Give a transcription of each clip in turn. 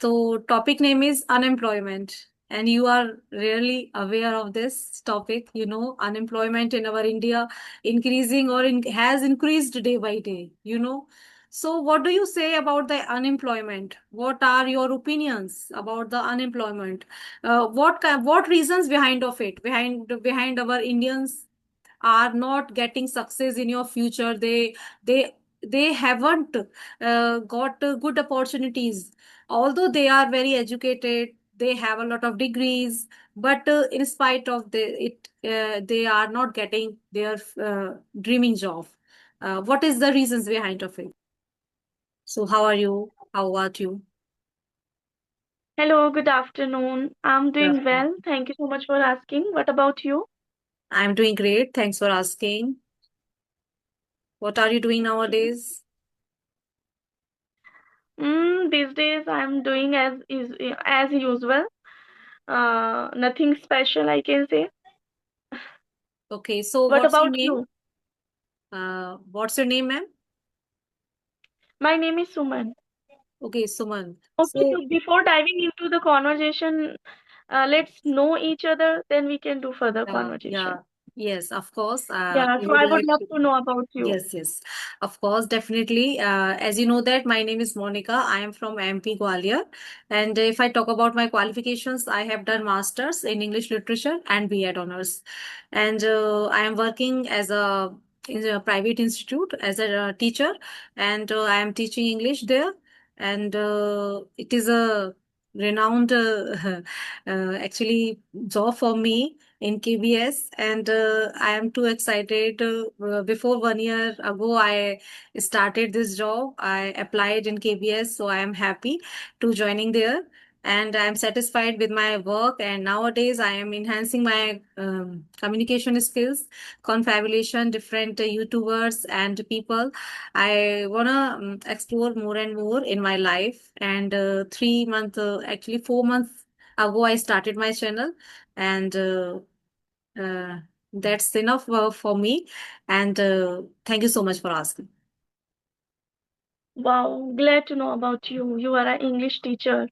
So topic name is unemployment. And you are really aware of this topic. Unemployment in our India increasing or has increased day by day, So what do you say about the unemployment? What are your opinions about the unemployment? What reasons behind of it? Behind our Indians are not getting success in your future. They haven't got good opportunities, although they are very educated, they have a lot of degrees, but in spite of they are not getting their dreaming job. What is the reasons behind of it? So how are you? Hello, good afternoon. I'm Yeah. doing well. Thank you so much for asking. What about you? I'm doing great, thanks for asking. What are you doing Okay. nowadays? These days I'm doing as usual. Nothing special, I can say. Okay, so What what's your about name? you? What's your name, ma'am? My name is Suman. Okay, Suman. Okay, So, so before diving into the conversation, let's know each other, then we can do further yeah, conversation. yes, of course. Yeah, I so would I would like love to. to know about you. Yes, yes, of course, definitely. As you know that my name is Monica. I am from MP Gwalior, and if I talk about my qualifications, I have done masters in English literature and B.Ed honors, and I am working in a private institute as a teacher, and I am teaching English there, and it is a renowned actually job for me in KBS, and I am too excited. Before 1 year ago, I started this job. I applied in KBS, so I am happy to joining there, and I am satisfied with my work. And nowadays, I am enhancing my communication skills, confabulation, different YouTubers and people. I wanna explore more and more in my life. And 3 months, actually 4 months ago, I started my channel, and uh, that's enough for me. And thank you so much for asking. Wow, glad to know about you. You are an English teacher.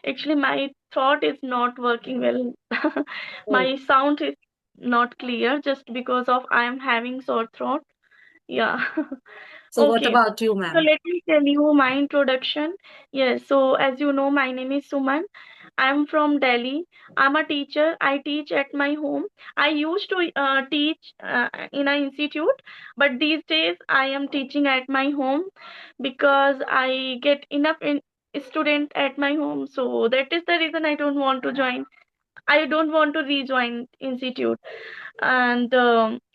Actually, my throat is not working well. Oh, My sound is not clear just because of I am having sore throat. Yeah. so what Okay. about you, So ma'am? let me tell you my introduction. Yes, so as you know, my name is Suman. I'm from Delhi. I'm a teacher. I teach at my home. I used to teach in an institute, but these days I am teaching at my home because I get enough student at my home. So that is the reason I don't want to join. I don't want to rejoin institute. And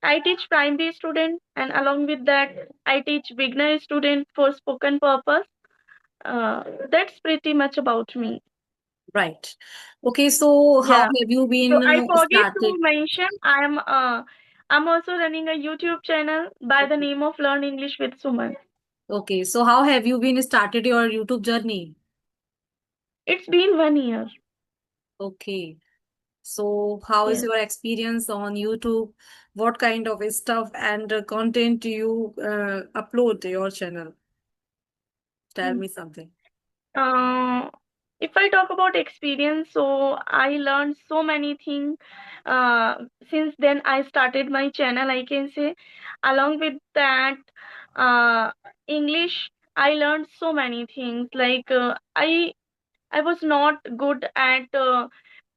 I teach primary student, and along with that, I teach beginner student for spoken purpose. That's pretty much about me. Right. Okay, so how Yeah. have you So been I forget started? to mention I'm also running a YouTube channel by the name of Learn English with Suman. Okay, so how have you been started your YouTube journey? It's been 1 year. Okay, so how is Yes. your experience on YouTube? What kind of stuff and content do you upload to your channel? Tell Mm. me something. Uh, if I talk about experience, so I learned so many things since then I started my channel, I can say. Along with that, uh, English, I learned so many things. Like I was not good at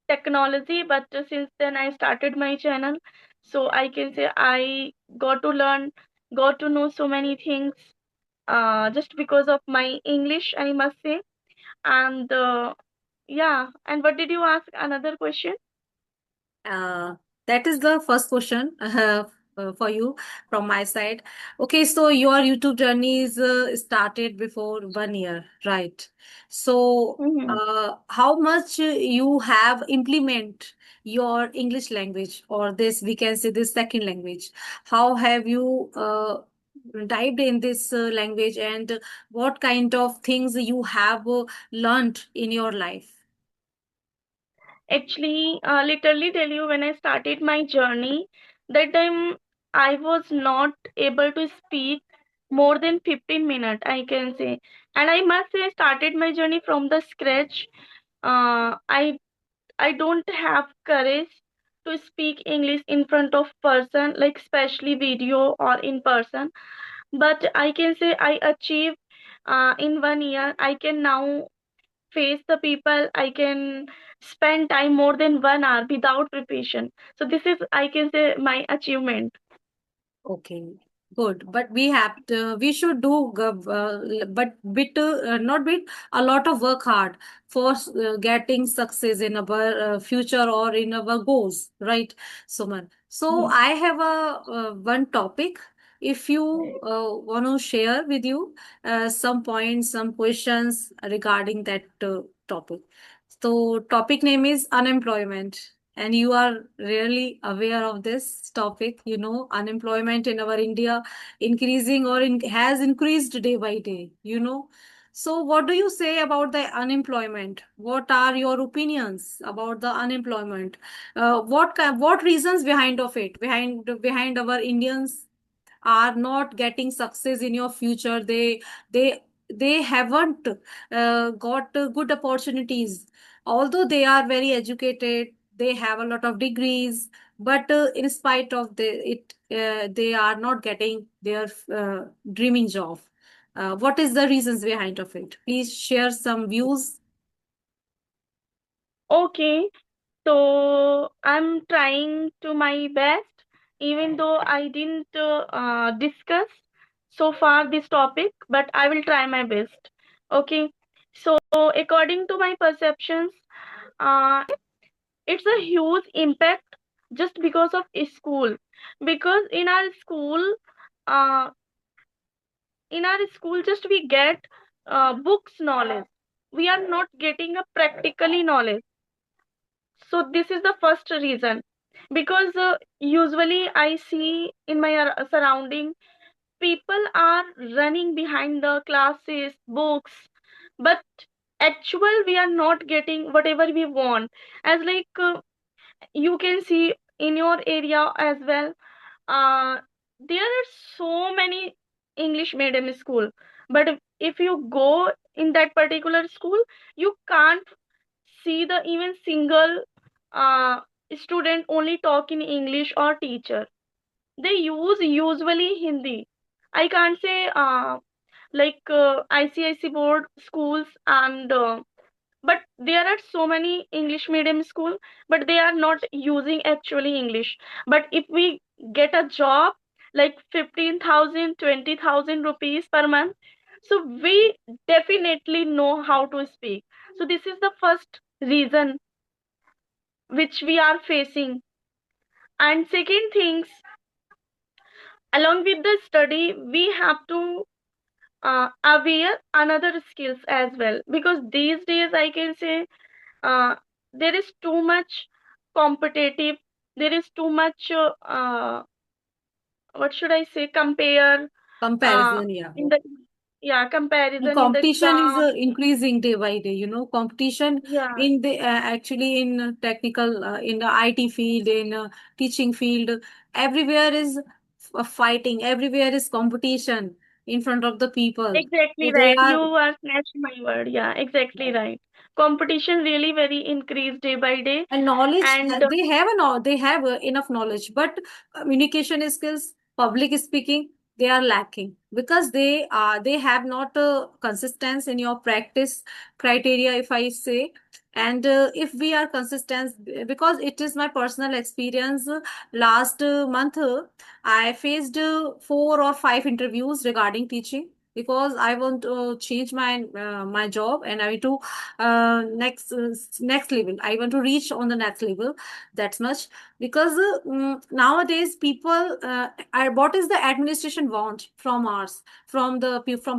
technology, but since then I started my channel, so I can say I got to learn, got to know so many things just because of my English, I must say. And yeah, and what did you ask? Another question? Uh, that is the first question for you from my side. Okay, so your YouTube journey is started before 1 year, right? So, Hmm. how much you have implement your English language, or this we can say this second language? How have you dived in this language, and what kind of things you have learned in your life? Actually, literally tell you when I started my journey, that time I was not able to speak. more than 15 minutes, I can say. And I must say, I started my journey from the scratch. Uh, I I don't have courage to speak English in front of person, like especially video or in person. But I can say I achieved in 1 year. I can now face the people. I can spend time more than 1 hour without preparation. So this is, I can say, my achievement. Okay, good. But we have to, we should do, but bit, not bit, a lot of work hard for getting success in our future or in our goals, right, Suman? So Yes. I have a one topic. If you want to share with you some points, some questions regarding that topic. So topic name is unemployment. And you are really aware of this topic. You know, unemployment in our India increasing or has increased day by day, you know. So what do you say about the unemployment? What are your opinions about the unemployment? What reasons behind of it? Behind our Indians are not getting success in your future. They they haven't got good opportunities, although they are very educated, they have a lot of degrees, but in spite of they are not getting their dreaming job. What is the reasons behind of it? Please share some views. Okay, so I'm trying to my best, even though I didn't discuss so far this topic, but I will try my best. Okay, so according to my perceptions, it's a huge impact just because of school. Because uh, in our school, just we get books knowledge. We are not getting a practically knowledge. So this is the first reason. Because usually I see in my surrounding, people are running behind the classes, books, but actual we are not getting whatever we want. As like you can see in your area as well, uh, there are so many English medium school, but if you go in that particular school, you can't see the even single uh, student only talk in English or teacher. They use usually Hindi. I can't say like ICIC board schools and but there are so many English medium school, but they are not using actually English. But if we get a job like 15,000, 20,000 rupees per month, so we definitely know how to speak. So this is the first reason which we are facing. And second things, along with the study, we have to aware another skills as well, because these days I can say uh, there is too much competitive, there is too much what should I say, compare uh, Comparison, yeah. in the, yeah, And comparison in the competition is exam. increasing day by day. You know, competition Yeah, in the actually in technical, in the IT field, in teaching field, everywhere is fighting. Everywhere is competition in front of the people. exactly So they right, are. you are snatched my word. Yeah, exactly right. Competition really very increased day by day. And knowledge, And they have enough knowledge, but communication skills, public speaking, they are lacking because they have not consistency in your practice criteria, if I say. And if we are consistent, because it is my personal experience, last month I faced 4 or 5 interviews regarding teaching, because I want to change my job, and I want to next level. I want to reach on the next level. That's much. Because nowadays people what is the administration want from us, from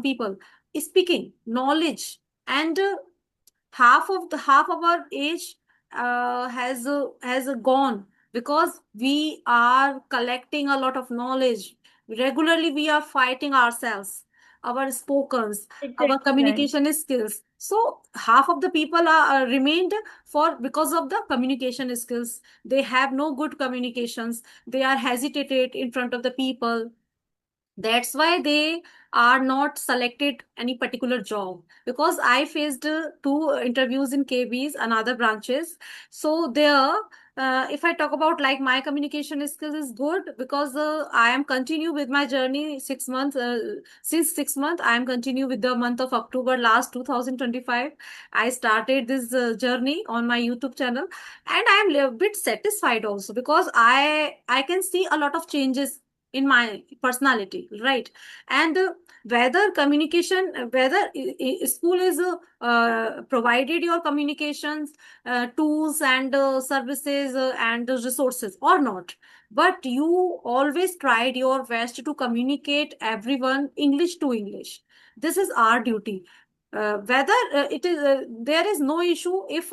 people? Speaking knowledge. And half of our age has gone, because we are collecting a lot of knowledge regularly. We are fighting ourselves, our spokens, our exactly right. communication skills. So half of the people are remained for because of the communication skills. They have no good communications. They are hesitated in front of the people. That's why they are not selected any particular job, because I faced two interviews in KBs and other branches. So there, if I talk about like my communication skills is good, because I am continue with my journey 6 months, since 6 months I am continue with the month of October last 2025. I started this journey on my YouTube channel, and I am a bit satisfied also, because I can see a lot of changes in my personality, right? And whether communication, whether school is provided your communications tools and services and resources or not, but you always tried your best to communicate everyone English to English. This is our duty. Whether it is there is no issue if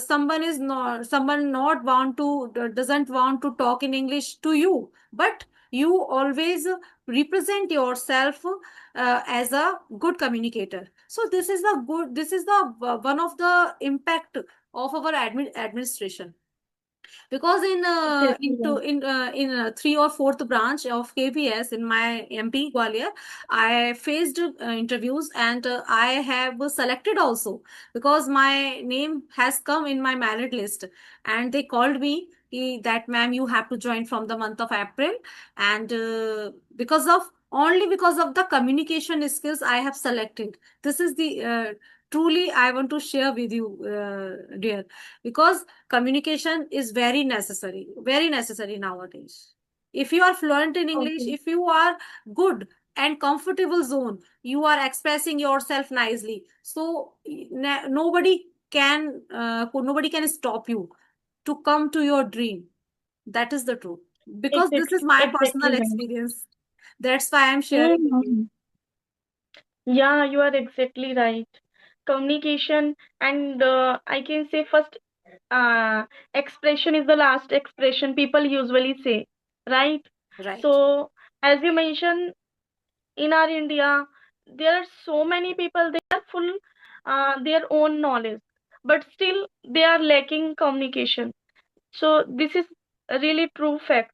someone not want to doesn't want to talk in English to you, but you always represent yourself as a good communicator. So this is the one of the impact of our administration, because Exactly right. in three or fourth branch of KPS in my MP Gwalior, I faced interviews, and I have selected also, because my name has come in my merit list, and they called me that ma'am, you have to join from the month of April. And because of only because of the communication skills I have selected. This is the truly I want to share with you, dear, because communication is very necessary nowadays. If you are fluent in English, Okay. if you are good and comfortable zone, you are expressing yourself nicely, so nobody can stop you to come to your dream. That is the truth, because this is Exactly. my Exactly personal right. experience. That's why I'm sharing with you. Mhm. Yeah, you are exactly right. Communication and I can say first uh, expression is the last expression people usually say, right? Right. So, as you mentioned, in our India, there are so many people, they are full their own knowledge, but still they are lacking communication. So, this is a really true fact.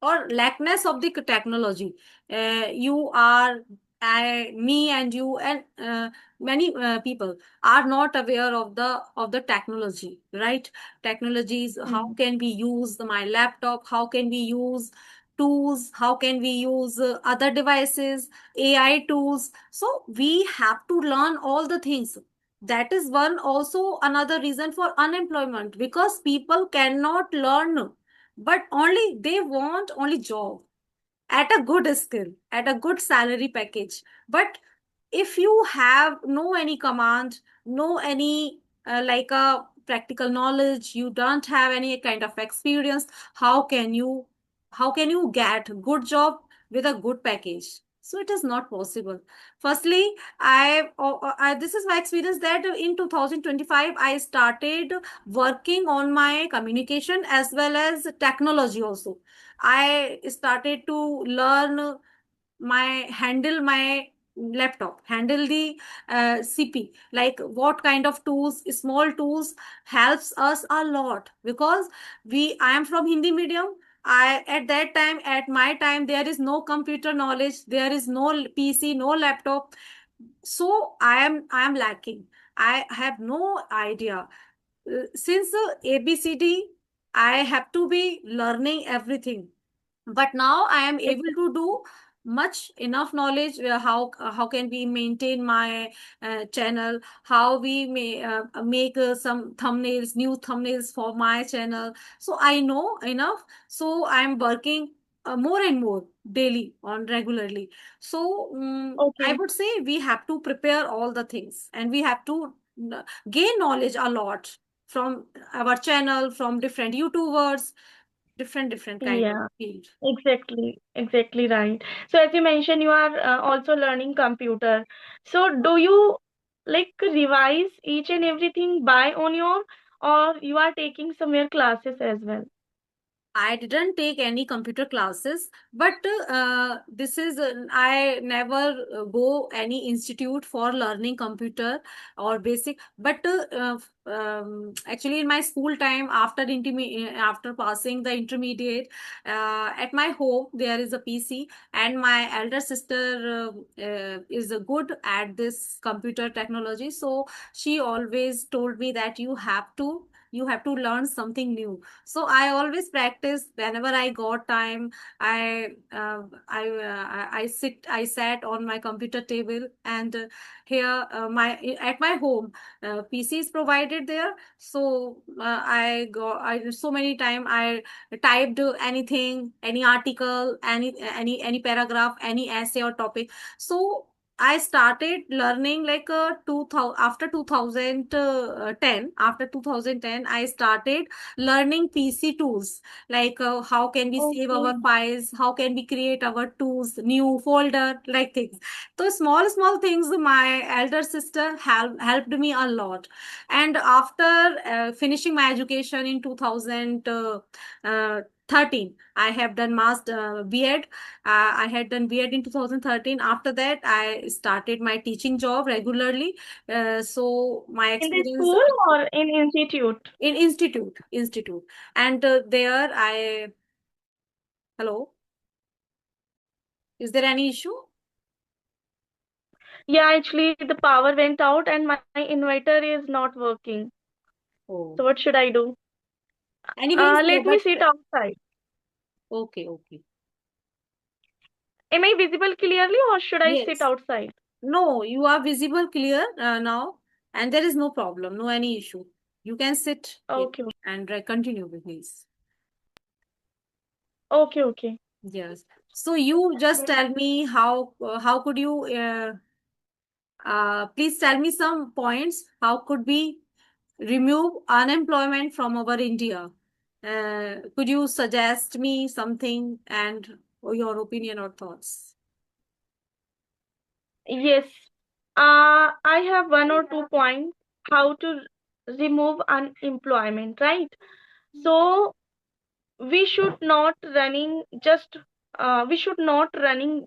Or lackness of the technology. You are, me and you and many people are not aware of the technology, right? Technologies, how Mm. can we use my laptop, how can we use tools, how can we use other devices, AI tools. So we have to learn all the things. That is one also another reason for unemployment, because people cannot learn, but only they want only job at a good skill, at a good salary package. But if you have no any command, no any like a practical knowledge, you don't have any kind of experience, how can you how can you get good job with a good package? So it is not possible. Firstly, this is my experience that in 2025 I started working on my communication as well as technology also. I started to learn my handle my laptop, handle the CP, like what kind of tools, small tools helps us a lot, because I am from Hindi medium. I at that time, at my time, there is no computer knowledge, there is no PC, no laptop. So I am lacking. I have no idea. Since ABCD, I have to be learning everything, but now I am Ex- able to do much enough knowledge, how can we maintain my channel, how we may make some thumbnails, new thumbnails for my channel. So I know enough. So I am working more and more daily on regularly. So I Okay. would say we have to prepare all the things, and we have to gain knowledge a lot from our channel, from different YouTubers, different kind of Yeah. field. Exactly, exactly right. So as you mentioned, you are also learning computer. So do you like revise each and everything by on your, or you are taking somewhere classes as well? I didn't take any computer classes, but this is I never go any institute for learning computer or basic. But actually, in my school time, after passing the intermediate, at my home there is a PC, and my elder sister is good at this computer technology. So she always told me that you have to learn something new. So I always practice whenever I got time. I sat on my computer table, and here my at my home, PC is provided there. So I so many time I typed anything, any article, any paragraph, any essay or topic. So I started learning like 2000 after 2010. After 2010, I started learning PC tools, like how can we save our Okay. files, how can we create our tools, new folder, like things. So small small things my elder sister helped me a lot. And after finishing my education in 2013, I have done master B.Ed. I had done B.Ed in 2013. After that, I started my teaching job regularly. So my In the experience school or in institute? in institute, and there I hello, is there any issue? Yeah, actually the power went out and my inverter is not working. Oh, So what should I do? anyways, Let me but sit outside. okay, okay. Am I visible clearly or should I sit Yes, outside? no, you are visible clear now, and there is no problem, no any issue. You can sit here Okay, and continue, please. okay, okay. Yes. So you just tell me how could you please tell me some points. How could we remove unemployment from our India? Could you suggest me something and your opinion or thoughts? Yes. I have one or two points how to remove unemployment, right? So we should not running just we should not running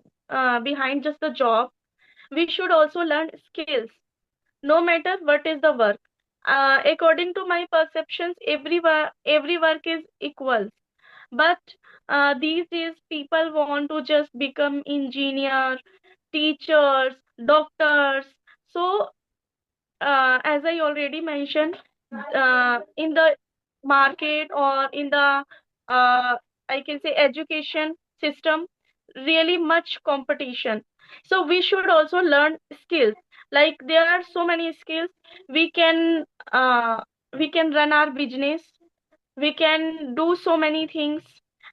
behind just the job. We should also learn skills, no matter what is the work. According to my perceptions, every work is equal. But these days, people want to just become engineer, teachers, doctors. So as I already mentioned, in the market or in the I can say education system, really much competition. So we should also learn skills. Like there are so many skills we can uh, we can run our business. We can do so many things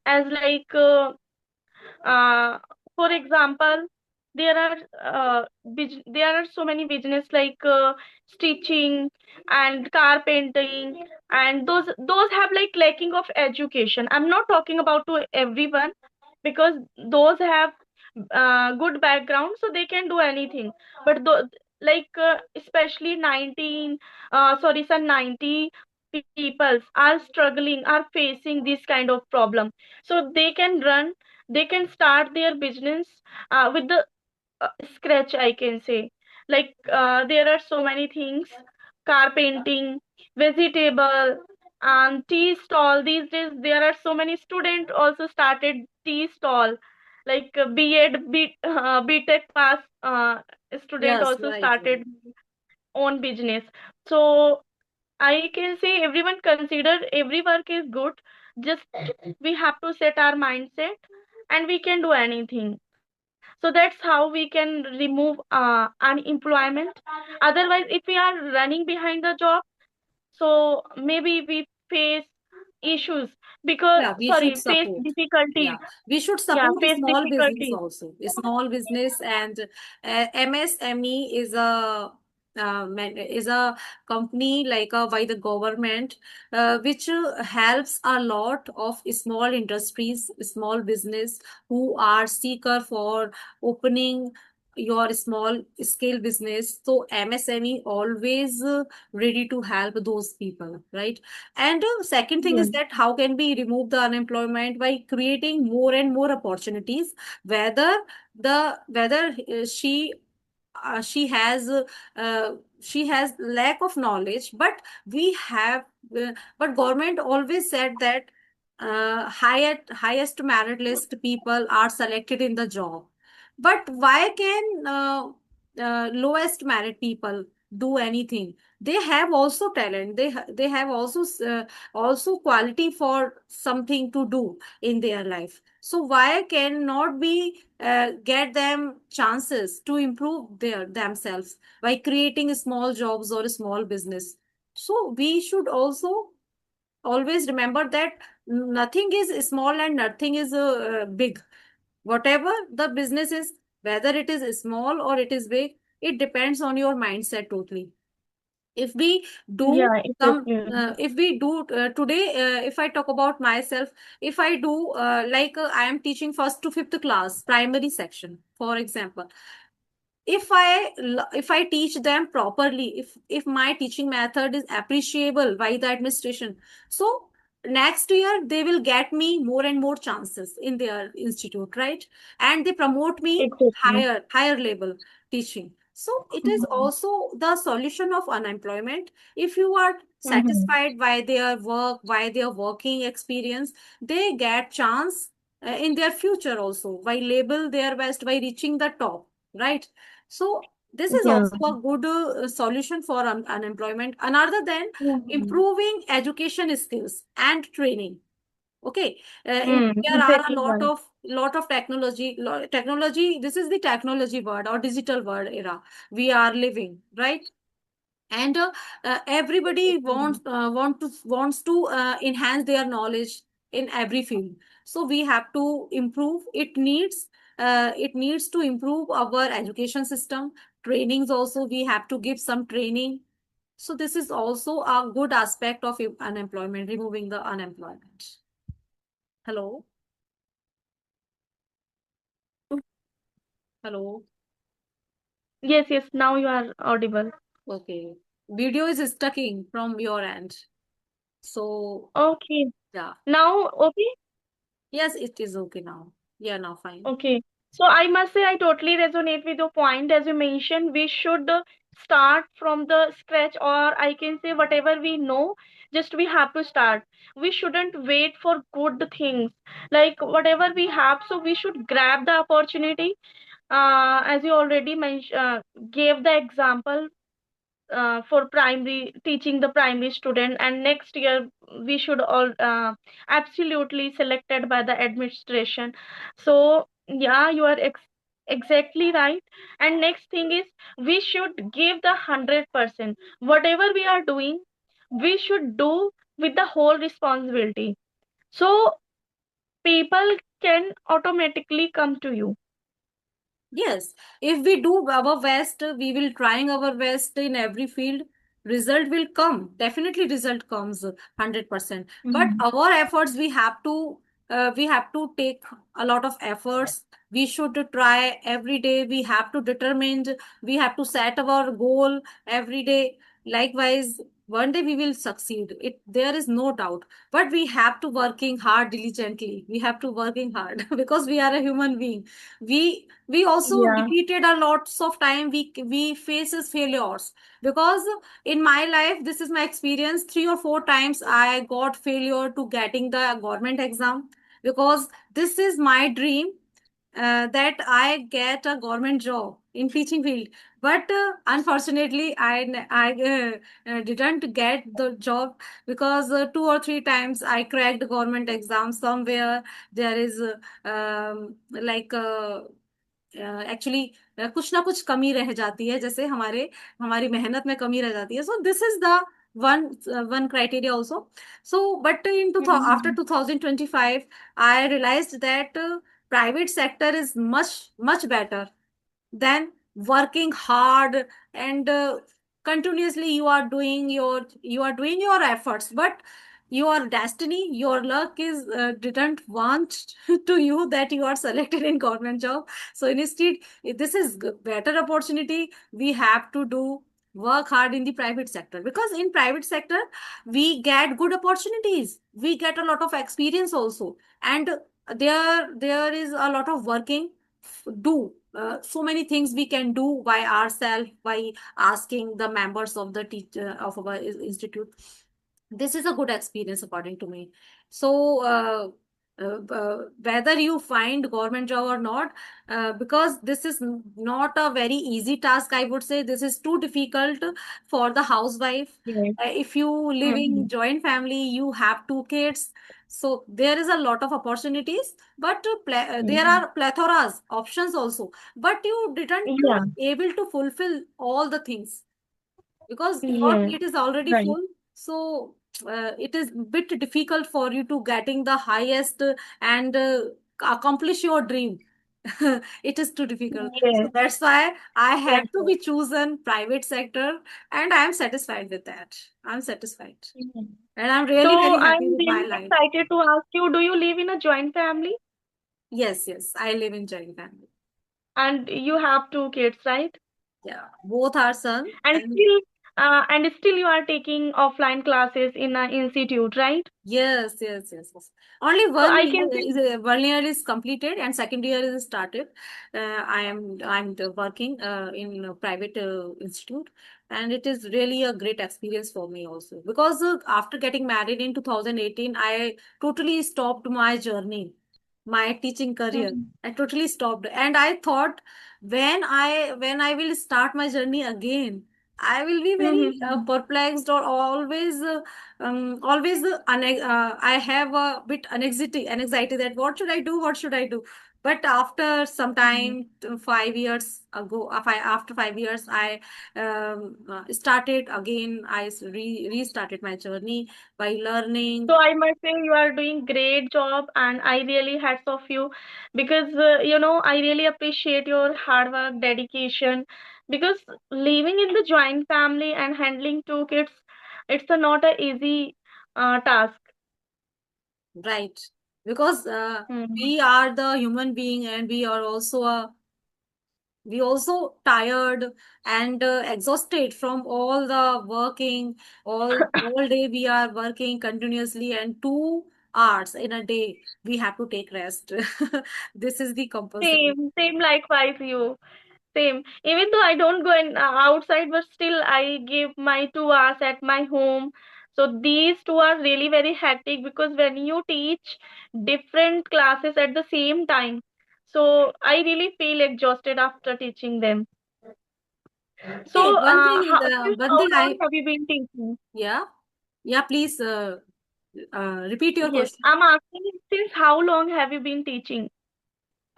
as like uh, for example, there are there are so many business like stitching and carpenting, and those have like lacking of education. I'm not talking about to everyone because those have good background, so they can do anything. But like especially 19, sorry, sir, 90 peoples are struggling, are facing this kind of problem. So they can start their business with the scratch, I can say. Like there are so many things, carpenting, vegetable, tea stall. These days there are so many students also started tea stall, like B.Ed, B.Tech pass student Yes, also right, right. started own business. So I can say everyone consider every work is good. Just we have to set our mindset and we can do anything. So that's how we can remove unemployment. Otherwise, if we are running behind the job, so maybe we face issues because, Yeah, we should sorry, face support. Yeah, difficulties. we should Yeah, support a face small business difficulties. also. A small business, and MSME is a company like by the government, which helps a lot of small industries, small business who are seeker for opening your small scale business, so MSME always ready to help those people, right? And second thing is Yes. that how can we remove the unemployment by creating more and more opportunities, whether whether uh, she has lack of knowledge, but we have but government always said that highest merit list people are selected in the job. But why can lowest merit people do anything? They have also talent, they have also quality for something to do in their life. So why cannot we get them chances to improve themselves by creating small jobs or a small business? So we should also always remember that nothing is small and nothing is big. Whatever the business is, whether it is small or it is big, it depends on your mindset totally. If we do Yeah, exactly. if we do today, if I talk about myself, if I do I am teaching first to fifth class primary section, for example. If I teach them properly, if my teaching method is appreciable by the administration, so next year they will get me more and more chances in their institute, right? And they promote me Exactly. higher level teaching. So it is Mhm. also the solution of unemployment. If you are Mhm. satisfied by their work, by their working experience, they get chance in their future also by label their best by reaching the top, right? So this is Yeah. also a good solution for unemployment. Another than Mhm. improving education skills and training. Okay, there are a Exactly right. lot of technology. This is the technology world or digital world era we are living, right? And everybody Exactly. wants to enhance their knowledge in every field. So we have to improve. It needs to improve our education system. Trainings also, we have to give some training. So this is also a good aspect of unemployment, removing the unemployment. Hello. Hello. Yes, yes, now you are audible. Okay, video is stucking from your end, so Okay. yeah. Now, okay. Yes, it is okay now. Yeah, now fine. Okay. So I must say I totally resonate with your point. As you mentioned, we should start from the scratch, or I can say whatever we know, just we have to start. We shouldn't wait for good things. Like whatever we have, so we should grab the opportunity. As you already mentioned, gave the example for primary teaching the primary student, and next year we should all absolutely selected by the administration. So yeah, you are exactly right. And next thing is we should give the 100%. Whatever we are doing, we should do with the whole responsibility, so people can automatically come to you. Yes, if we do our best, we will trying our best in every field. Result will come. Definitely, result comes 100%. But Mhm. our efforts, we have to take a lot of efforts. We should try every day. We have to determine. We have to set our goal every day. Likewise, one day we will succeed. It there is no doubt. But we have to working hard diligently. We have to working hard because we are a human being. We also Yeah. repeated a lots of time we faces failures, because in my life this is my experience, 3 or 4 times I got failure to getting the government exam, because this is my dream, that I get a government job in teaching field. But unfortunately, I didn't get the job, because 2 or 3 times I cracked government exam somewhere. There is actually कुछ ना कुछ कमी रह जाती है, जैसे हमारी मेहनत में कमी रह जाती है. So this is the one one criteria also. So but after Mhm. 2025 I realized that private sector is much better than working hard, and continuously you are doing your efforts. But your destiny, your luck is didn't want to you that you are selected in government job. So instead, this is better opportunity. We have to do work hard in the private sector, because in private sector we get good opportunities, we get a lot of experience also, and there is a lot of working do so many things we can do by ourselves, by asking the members of the teacher of our institute. This is a good experience according to me. So whether you find government job or not, because this is not a very easy task, I would say this is too difficult for the housewife. Yes. If you live in Mhm. joint family, you have two kids, so there is a lot of opportunities, but there Mhm. are plethoras options also, but you didn't Yeah. able to fulfill all the things because your Yes. plate is already Right. full. So it is bit difficult for you to getting the highest and accomplish your dream. It is too difficult, so Yes. that's why I have to Exactly. be chosen private sector, and I am satisfied with that. I'm satisfied, Mhm. and I'm So really very happy I'm with my really life. excited to ask you, do you live in a joint family? Yes, yes, I live in joint family. And you have two kids, right? Yeah, both are son. And And still, you are taking offline classes in an institute, right? yes, yes, yes, yes. Only So one I year can is say, one year is completed and second year is started. I'm working in a private institute, and it is really a great experience for me also, because after getting married in 2018, I totally stopped my journey, my teaching career. Mhm. I totally stopped, and I thought when I will start my journey again, I will be very Mhm. perplexed, or always I have a bit anxiety that what should I do. But after some Mhm. time, 5 years ago, after 5 years, I started again. Restarted my journey by learning. So I must say you are doing great job, and I really hats off you because I really appreciate your hard work, dedication. Because living in the joint family and handling two kids, it's not a easy task. Right, because Hmm. we are the human being, and we also tired and exhausted from all the working, all day we are working continuously, and 2 hours in a day we have to take rest. This is the compulsory. Same likewise you. Same. Even though I don't go in outside, but still I give my 2 hours at my home. So these two are really very hectic because when you teach different classes at the same time, so I really feel exhausted after teaching them. Okay, So since one how thing long I have you been teaching? yeah, yeah, please repeat your Yes, question. I'm asking since how long have you been teaching?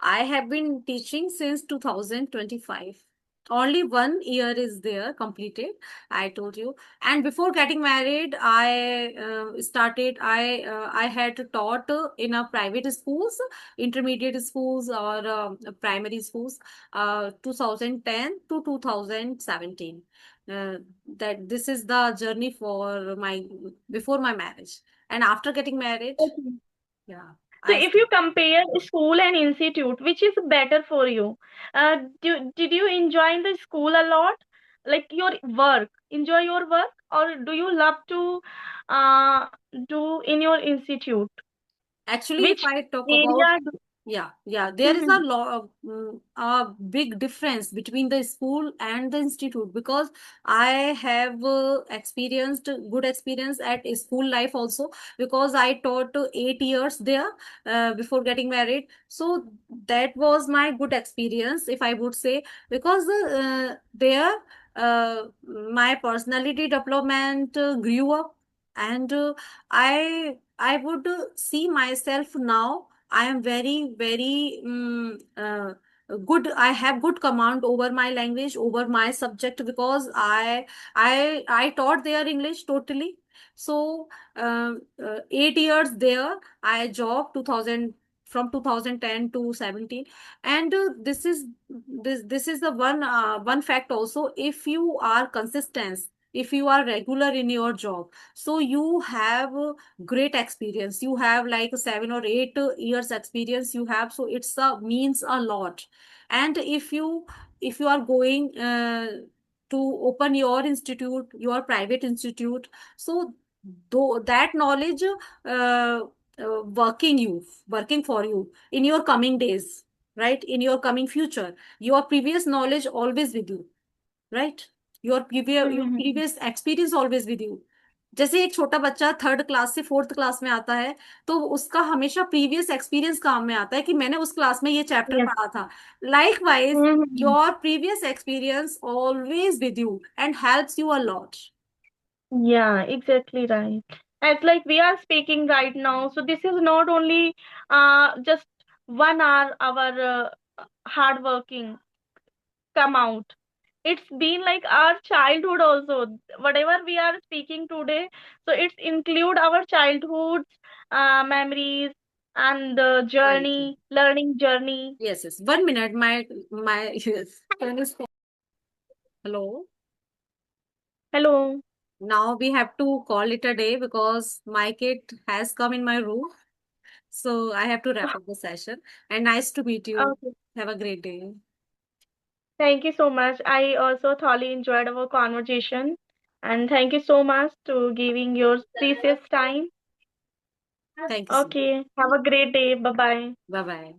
I have been teaching since 2025. Only 1 year is there completed, I told you. And before getting married, I had taught in a private schools, intermediate schools, or primary schools, 2010 to 2017. Uh, that this is the journey for my before my marriage. And after getting married, Okay. yeah, So I if you compare school and institute, which is better for you? Did you enjoy the school a lot? Like your work, enjoy your work, or do you love to uh, do in your institute? actually, if Which I talk about, area do? yeah, yeah, there is a Mhm. lot, a big difference between the school and the institute, because I have experienced good experience at a school life also, because I taught 8 years there before getting married. So that was my good experience, if I would say, because there my personality development grew up, and I would see myself now. I am very, very good. I have good command over my language, over my subject, because I taught their English totally. So 8 years there, I job 2000 from 2010 to 17, and this is the one fact also. If you are consistent, if you are regular in your job, so you have great experience, you have like 7 or 8 years experience you have, so it's a means a lot. And if you are going to open your institute, your private institute, so though that knowledge working for you in your coming days, right, in your coming future, your previous knowledge always with you, right, your Mm-hmm. previous experience always with you. जैसे एक छोटा बच्चा 3rd class से 4th class में आता है, तो उसका हमेशा प्रीवियस एक्सपीरियंस काम में आता है कि मैंने उस क्लास में ये चैप्टर Yes. पढ़ा था. Likewise, Mm-hmm. your previous experience always with you and helps you a lot. Yeah, exactly right. As like we are speaking right now, so this is not only just 1 hour our hard working come out. It's been like our childhood also. Whatever we are speaking today, so it's include our childhood memories and the Right. journey, learning journey. Yes, yes. 1 minute. My yes. Phone is. Hello. Hello. Now we have to call it a day because my kid has come in my room. So I have to wrap up the session. And nice to meet you. Okay. Have a great day. Thank you so much. I also thoroughly enjoyed our conversation. And thank you so much to giving your precious time. Thank you so much. Okay. Have a great day. Bye bye. Bye bye.